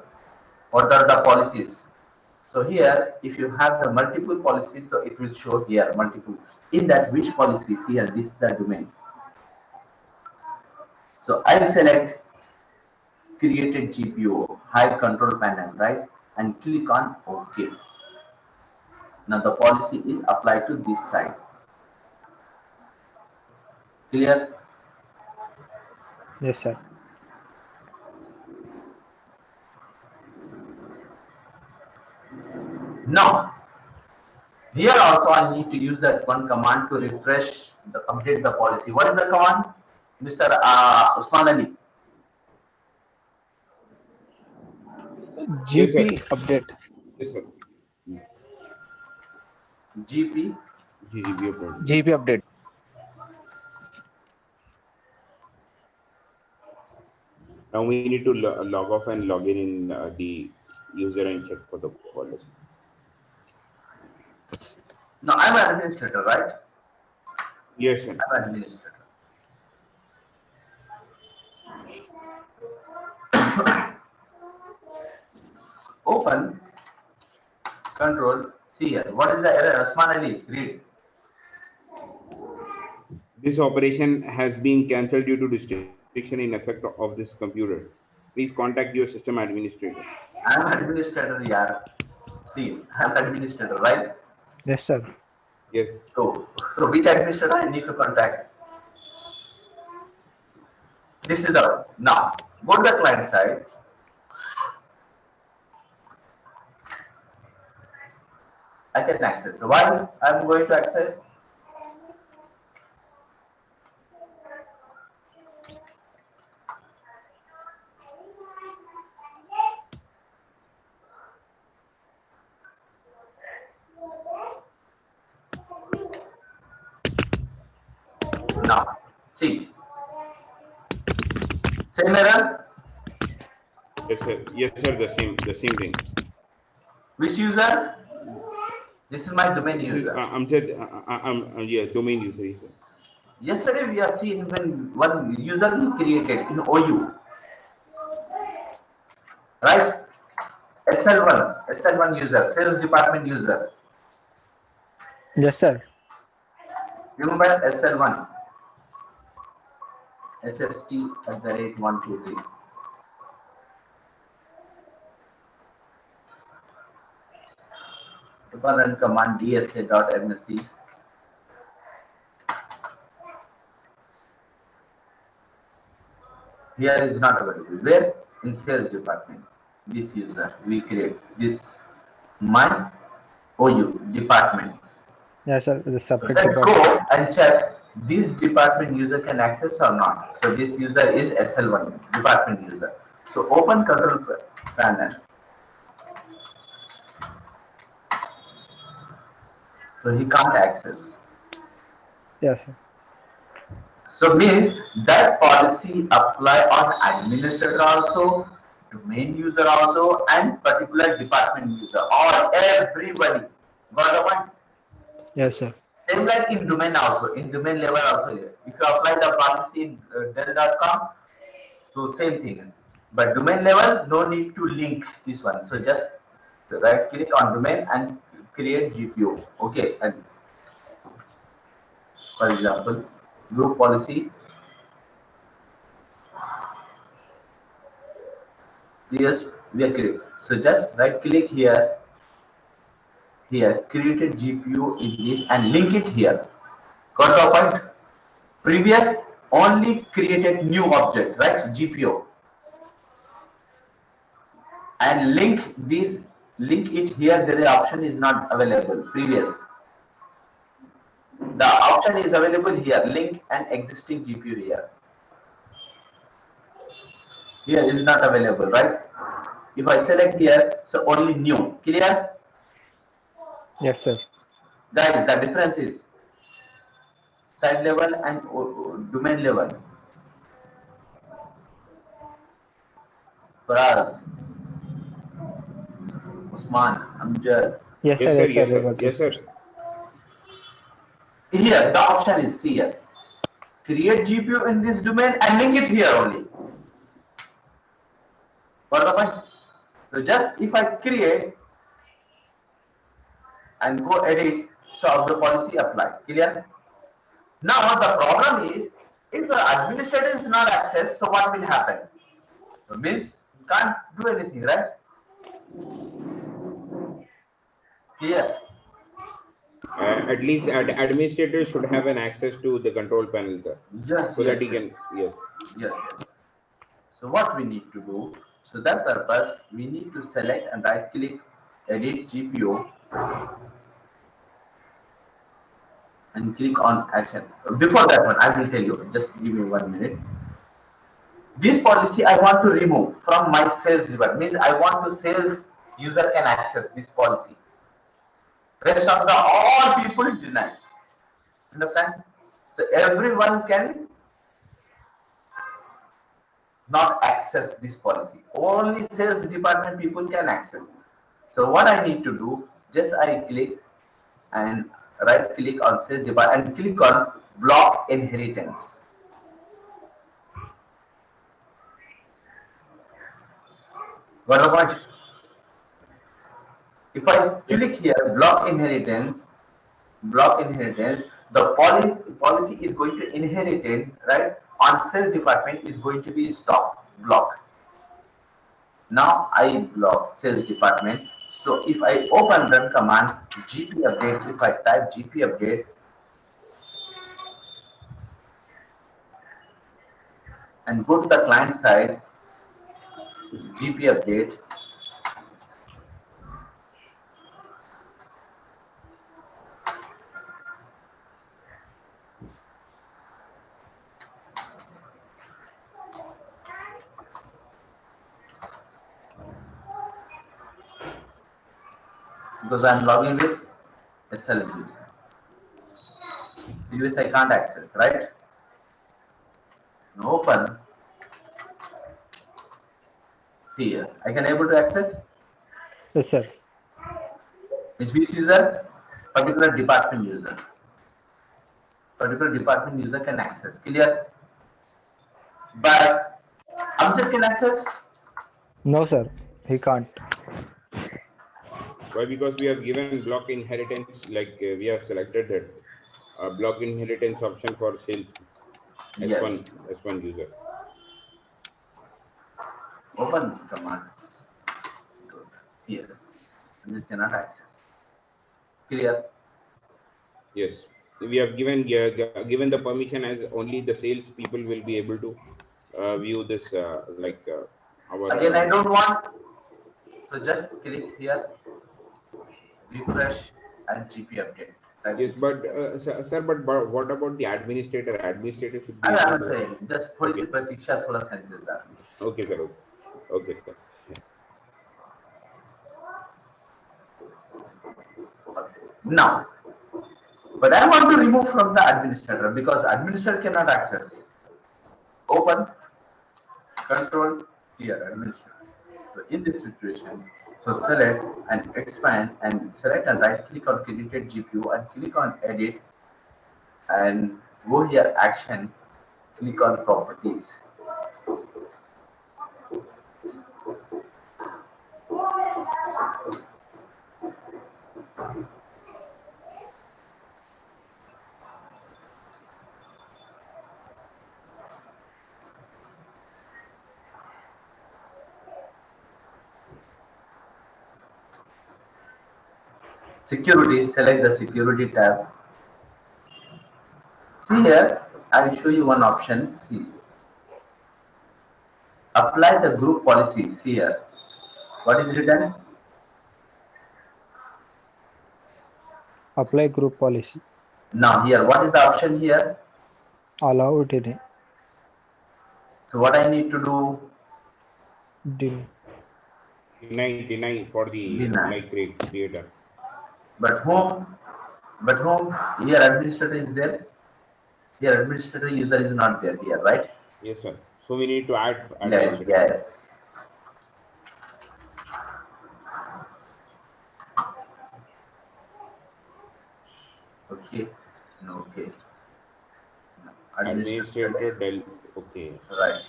what are the policies? So here, if you have the multiple policies, so it will show here multiple. In that, which policies here, this is the domain. So I select created GPO, hide control panel, right? And click on OK. Now the policy is applied to this side. Clear? Yes, sir. Now, here also I need to use that one command to refresh, update the policy. What is the command, Mr. Usman Ali? GP update. Yes, sir. GP. GGB update. GP update. Now we need to log off and log in the user and check for the policy. Now I'm an administrator, right? Yes, sir. I'm an administrator. Open, control, see here. What is the error? Usman Ali, read. This operation has been cancelled due to restriction in effect of this computer. Please contact your system administrator. I'm an administrator, yeah. See, I'm an administrator, right? Yes, sir. Yes. So which administrator I need to contact? This is the, now, go to the client side. I can access. So why I'm going to access? Now, see. Same error? Yes, sir. Yes, sir. The same thing. Which user? This is my domain user. I'm yes, domain user. Yes, sir. Yesterday we are seeing when one user we created in OU, right? SL1 user, sales department user. Yes, sir. Remember SL1, SST@123. Run command dsa.msc. Here is not available. Where? In sales department. This user we create this my OU department. Yes, sir. The So separate let's department. go and check this department user can access or not. So this user is SL1 department user. So open control panel. So he can't access. Yes, sir. So means that policy apply on administrator also, domain user also, and particular department user or everybody. Got the point? Yes, sir. Same like in domain also, in domain level also. If you apply the policy in Dell.com, so same thing. But domain level, no need to link this one. So just right click on domain and create GPO. Okay. And for example, group policy. Yes, we are creating. So just right click here. Here, created GPU in this and link it here. Got the point? Previous only created new object, right? GPU. And link this, link it here. The option is not available. Previous. The option is available here. Link an existing GPU here. Here is not available, right? If I select here, so only new. Clear? Yes, sir. Guys, the difference is side level and domain level. Faraz, Usman, Amjad. Yes, Yes, sir. sir. Yes, Yes, sir. I sir. got Yes, it. sir. Here, the option is here. Create GPU in this domain and link it here only. Got the point? So just if I create and go edit, so the policy apply. Clear? Now the problem is, if the administrator is not accessed, so what will happen? So means you can't do anything, right? Clear? At least administrator should have an access to the control panel, sir, Yes, so yes, that he yes, can. Yes. yes, yes. So what we need to do? So that purpose, we need to select and right click, edit GPU, and click on action. Before that one, I will tell you. Just give me 1 minute. This policy I want to remove from my sales report. Means I want to sales user can access this policy. Rest of the all people deny. Understand? So everyone can not access this policy. Only sales department people can access. So what I need to do, just I click and right click on sales department and click on block inheritance. Got the point? If I click here, block inheritance, the policy is going to inherit it, right? On sales department is going to be stop, block. Now I block sales department. So if I open run command, GP update, if I type GP update and go to the client side, GP update, because I'm logging with SLM. Previous I can't access, right? Now open. See here, I can able to access. Yes, sir. Which user? Particular department user. Particular department user can access. Clear? But Amjad can access. No, sir. He can't. Why? Because we have given block inheritance, like we have selected that block inheritance option for sales Yes. S1 user. Open command. Good. Here. This cannot access. Clear? Yes, we have given the permission as only the sales people will be able to view this our. Again, I don't want. So just click here, refresh, and GP update. Type Yes, it. but sir, but what about the administrator? Administrator should be. I'm able to- saying just थोड़ी सी प्रतीक्षा थोड़ा सा इंतजार. Okay, sir. Okay, sir. Now, but I want to remove from the administrator because administrator cannot access. Open, control, here, administrator. So in this situation, so select and expand and select and right click on created GPU and click on edit and go here action, click on properties. Security, select the security tab. See here, I will show you one option. See, apply the group policy. See here, what is written? Apply group policy. Now here, what is the option here? Allow it in. So what I need to do? Deny for the Deny. creator. But whom? Here administrator is there. Here administrator user is not there here, right? Yes, sir. So we need to add Yes, administrator. yes. Okay. No, okay. No. Administrator del. Okay. Right.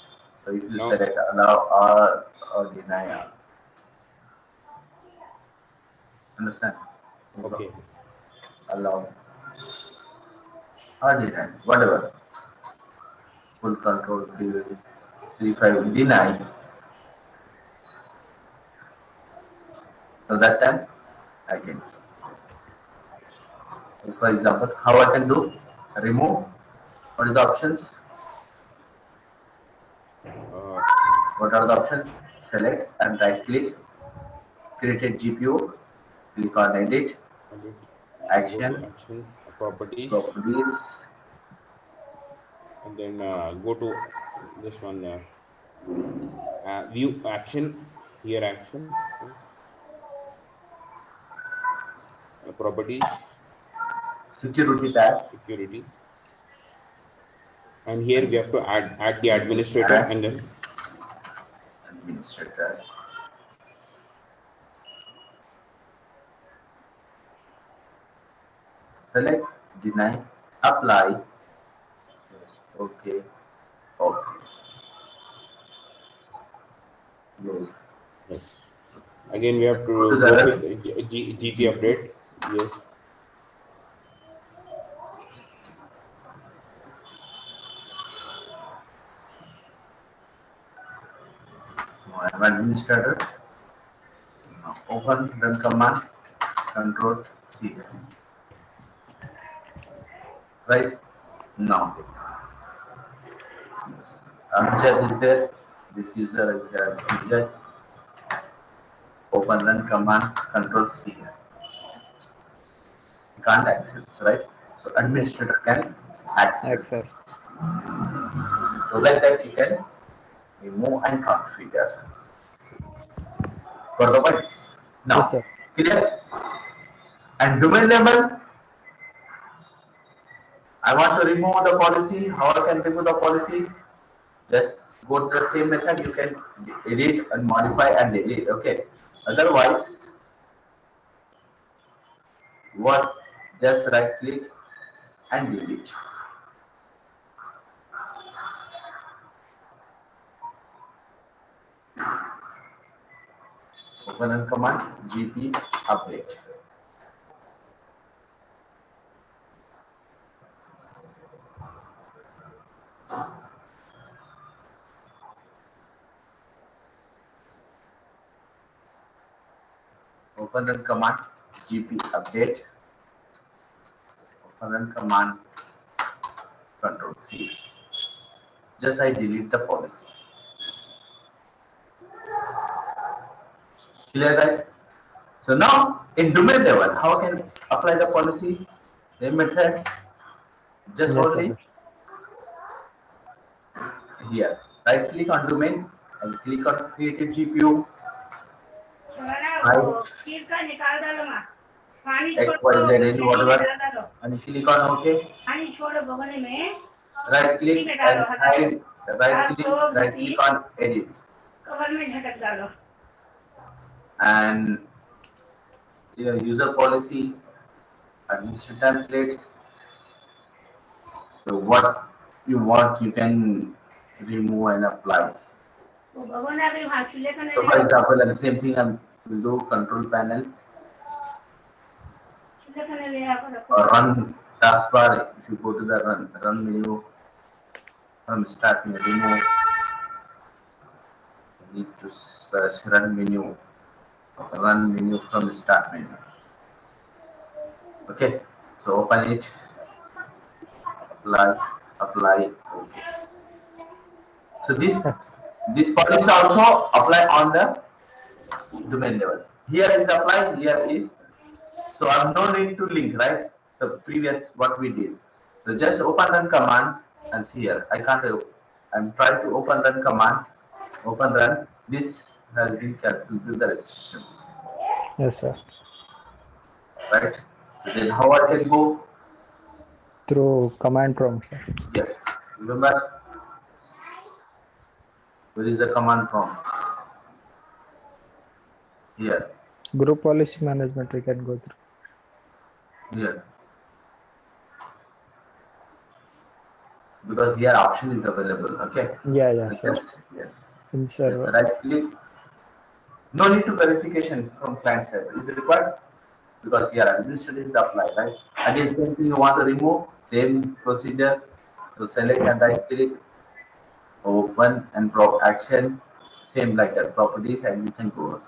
So if you Now, select allow or deny all. Understand? okay. Allow or deny, whatever. Full control, privilege. So if I deny, so that time I can. So for example, how I can do? Remove. What is the options? Uh, What are the options? Select and right click. Create GPU. Click on edit. edit. Go to Action. action, properties, Properties. and then go to this one. View action. Here action. Properties, Security tab. security, and here we have to add the administrator, Add and then administrator. Select, deny, apply. Okay. Okay. Close. yes. Again we have Go to to the go other. with GP update. Yes. No, I'm administrator. Now open, run command, control C. Right? Now, Amjad is there. This user is Amjad. Open, run command, control C. Can't access, right? So administrator can access. So like that you can remove and configure. Got the point? Yes, Now, sir. clear? And domain level, I want to remove the policy. How I can remove the policy? Just go to the same method. You can edit and modify and delete. Okay. Otherwise, what? Just right click and delete. Open and command GP update. Open and command GP update. Open and command control C. Just I delete the policy. Clear, guys? So now in domain level, how can apply the policy? Same method. Just Yes, only sir. here. Right click on domain and click on created GPU. Right. XYZ whatever and click on OK. Right click and hide. Right click on edit and user policy, administration templates. So what you want you can remove and apply. So for example, the same thing I will do control panel or run taskbar. If you go to the run menu from start menu, remove. You need to search run menu from start menu. Okay, so open it, apply. Okay. So this policy also apply on the domain level. Here is apply, here is. So I have no need to link, right? The previous what we did. So just open run command and see here. I can't. I'm trying to open run command. Open run. This has been cancelled with the restrictions. Yes, sir. Right. So then how I can go? Through command prompt, sir. Yes. Remember, where is the command from? Here. Group policy management we can go through. Here. because here option is available. Okay. Yeah, yeah, sir. Yes. Yes. In Yes. server. Right click. No need to verification from client side is required because here administrator is applied, right? Again, same thing you want to remove, same procedure. So select and right click, open and action, same like that properties, and you can go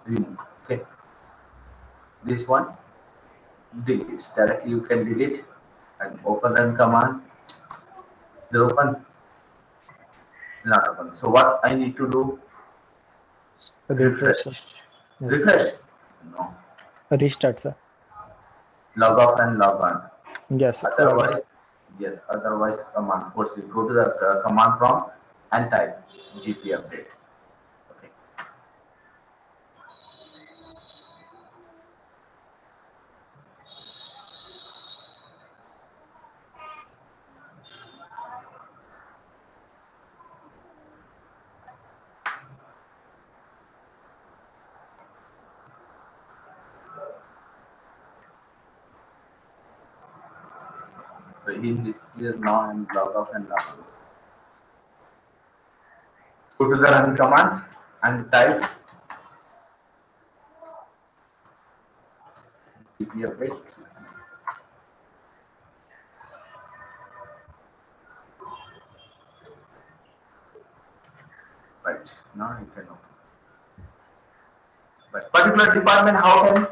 remove. Okay. This one delete directly. You can delete and open run command. Is it open? Not open. So what I need to do? Refresh, sir. Refresh. Yes. Refresh. No. Restart, sir. Log off and log on. Yes. Otherwise, yes. Otherwise, command force. We go to the command prompt and type GP update. Okay. So in this here now and log off and log on. Go to the run command and type GP update. Right now you can open. But particular department, how can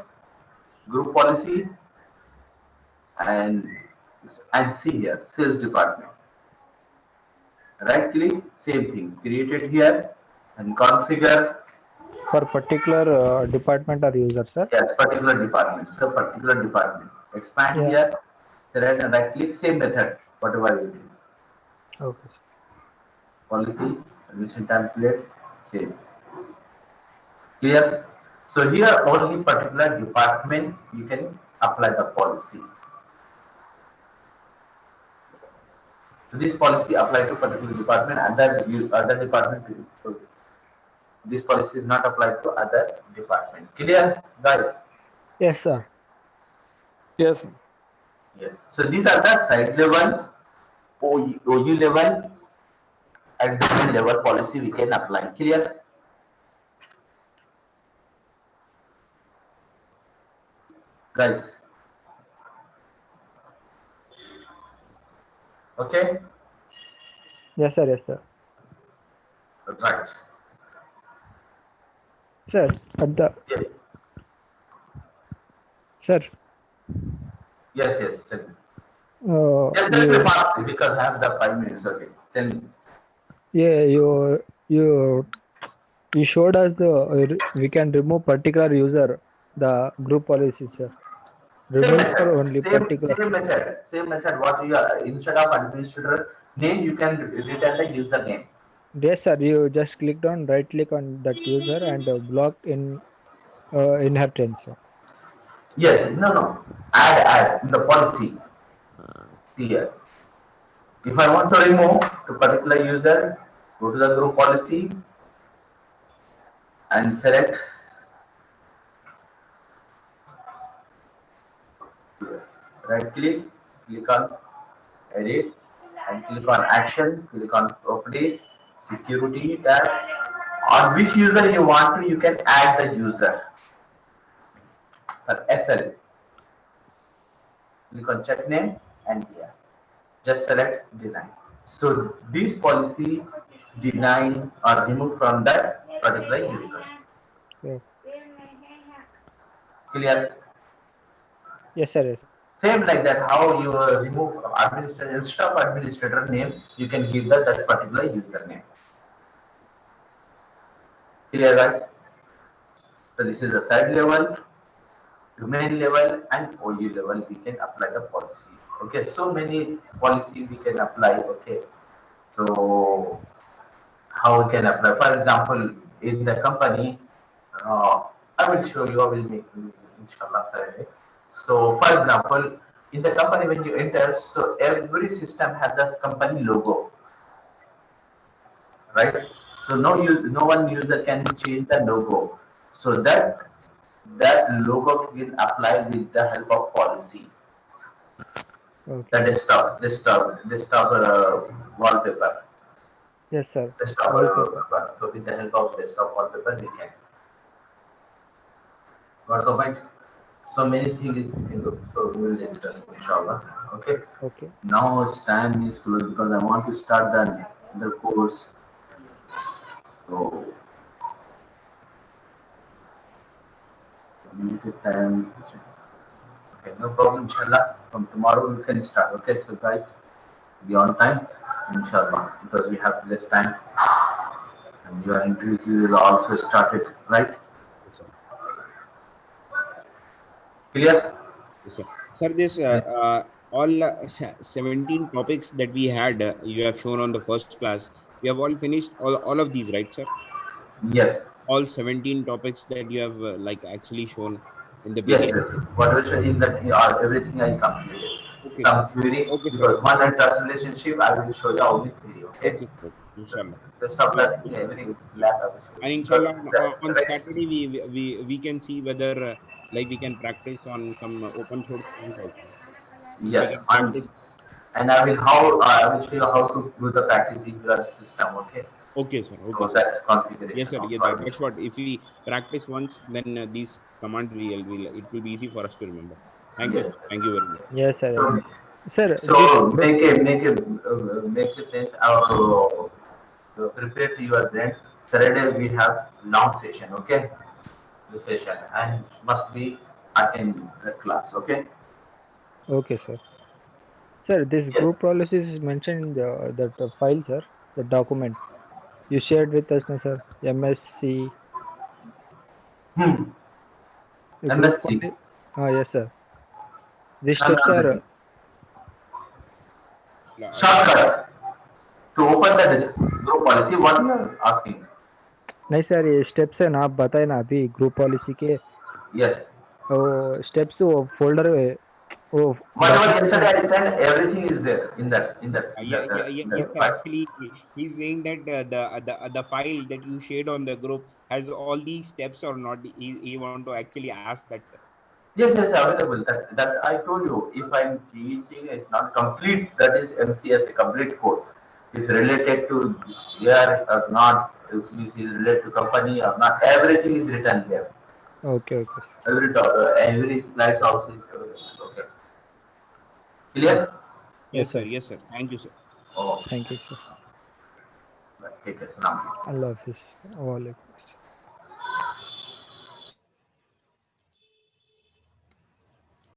group policy and see here sales department. Right click, same thing, create it here and configure. For particular department or user, sir? Yes, particular department. So particular department. Expand here, select and right click, same method, whatever you do. Okay. Policy, admission template, same. Clear? So here only particular department you can apply the policy. So this policy apply to particular department, other department. This policy is not applied to other department. Clear, guys? Yes, sir. Yes. Yes. So these are the side level, OU level, and domain level policy we can apply. Clear? Guys. Okay? Yes, sir. Yes, sir. Right. Sir, at the Yes. sir. Yes, yes. Tell me. You, Yes, tell me fast because I have the 5 minutes. Okay. Tell me. yeah, you showed us the we can remove particular user the group policy, sir. Remove for only particular. Same method. What you are instead of administrator name, you can return the user name. Yes, sir. You just clicked on right click on that user and block in inheritance. Sir. Yes. No. Add in the policy. See here. If I want to remove the particular user, go to the group policy and select. Right click on edit and click on action, click on properties, security tab. On which user you want to, you can add the user. For SL, click on check name and here. Just select deny. So this policy deny or remove from that particular user. Yes. Clear? Yes, sir. Yes. Same like that, how you remove administrator, instead of administrator name, you can give that particular username. Clear, guys? So this is the side level, domain level, and OU level. We can apply the policy. Okay, so many policy we can apply. Okay, so how we can apply? For example, in the company, I will show you. I will make inshallah. So, for example, in the company when you enter, so every system has this company logo, right? So no one user can change the logo. So that logo can apply with the help of policy. Okay. The desktop wallpaper. Yes, sir. Desktop Wallpaper. wallpaper. So with the help of desktop wallpaper, we can. Got the point? So many things we can do. So we will discuss, inshallah. Okay. Okay. Now it's time is close because I want to start the course. So limited time. Okay, no problem, inshallah. From tomorrow we can start. Okay, so guys, be on time, inshallah, because we have less time and your interviews will also start it, right? Yes, sir. Clear? Yes, sir. Sir, this all 17 topics that we had, you have shown on the first class. We have all finished all of these, right, sir? Yes. All 17 topics that you have like actually shown in the Yes, beginning. yes. Whatever is that everything I completed. Okay, sir. Some theory, Okay, sir. because one and trust relationship, I will show you only theory, okay? Okay, sir. Inshallah. Rest of Uh, that, every lab I will show you. and Because inshallah, the on rest, Saturday we can see whether like we can practice on some open source tools also. We yes, can practice. and I will show you how to do the practice in your system, okay? Okay, sir. Okay, So sir. that Yes, configuration sir. Yeah, also I will that's show what. If we practice once, then these commands will it will be easy for us to remember. Thank you. you, Yes. sir. Thank you very much. Yes, sir. Yes. So Sir, this so group. make a sense of prepare to your brain. Saturday we have long session, okay? The session and must be attend the class, okay? Okay, sir. Sir, this Yes. group policy is mentioned in that file, sir. The document you shared with us, no, sir. MSc. Hmm. The group MSc. policy. Yes, sir. These I'm steps not are. getting. Shortcut to open the group policy. What you are asking? नहीं sir ये steps है ना आप बताए ना अभी group policy के Yes. वो स्टेप्स वो फोल्डर वो Whatever डॉक्यूमेंट में yesterday I sent, everything is there in that in Yes, that sir. file. Actually, he's saying that the file that you shared on the group has all these steps or not. He want to actually ask that, sir. Yes, yes, available. That I told you. If I'm teaching, it's not complete. That is MCS a complete course. It's related to year or not. If it is related to company or not. Everything is written there. Okay okay Every slides also is available. Okay. Clear? Yes Yes, sir. Sir Yes, sir. Thank you, sir. Oh, thank you sir take a salam. अल्लाह हाफिज़ वालेकुम